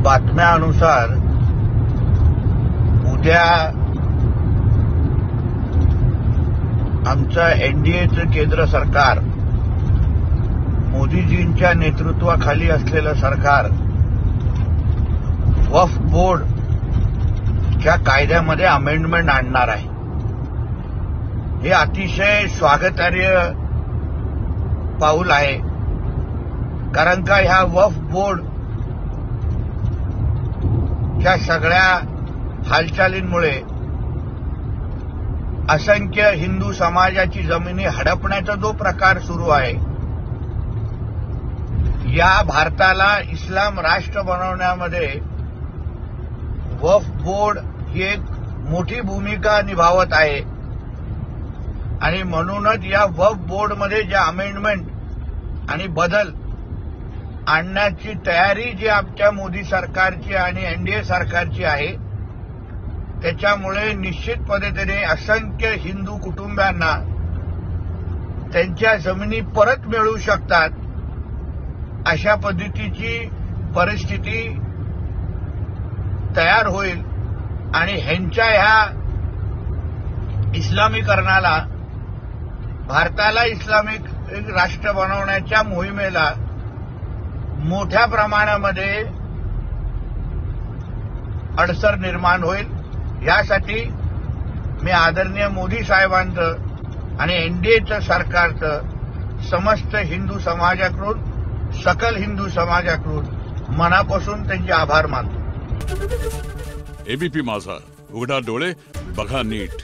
बातम्यानुसार उद्या आमचं एनडीएचं केंद्र सरकार, मोदीजींच्या नेतृत्वाखाली असलेलं सरकार वक्फ बोर्डच्या कायद्यामध्ये अमेंडमेंट आणणार आहे. हे अतिशय स्वागतार्ह पाऊल आहे. कारण का ह्या वक्फ बोर्डच्या सगळ्या हालचालींमुळे असंख्य हिंदू समाजाची जमिनी हडपण्याचा जो प्रकार सुरू आहे, या भारताला इस्लाम राष्ट्र बनवण्यामध्ये वक्फ बोर्ड ही एक मोठी भूमिका निभावत आहे. आणि म्हणूनच या वक्फ बोर्डमध्ये ज्या अमेंडमेंट आणि बदल आणण्याची तयारी जी आमच्या मोदी सरकारची आणि एनडीए सरकारची आहे, त्याच्यामुळे निश्चित पद्धतीने असंख्य हिंदू कुटुंबांना त्यांच्या जमिनी परत मिळू शकतात, अशा पद्धतीची परिस्थिती तयार होईल. आणि ह्यांच्या ह्या इस्लामीकरणाला, भारताला इस्लामिक राष्ट्र बनवण्याच्या मोहिमेला मोठ्या प्रमाणामध्ये अडसर निर्माण होईल. यासाठी मी आदरणीय मोदी साहेबांचं आणि एनडीएचं सरकारचं समस्त हिंदू समाजाकडून, सकल हिंदू समाजाकडून मनापासून त्यांचे आभार मानतो. एबीपी माझा, उघडा डोळे बघा नीट.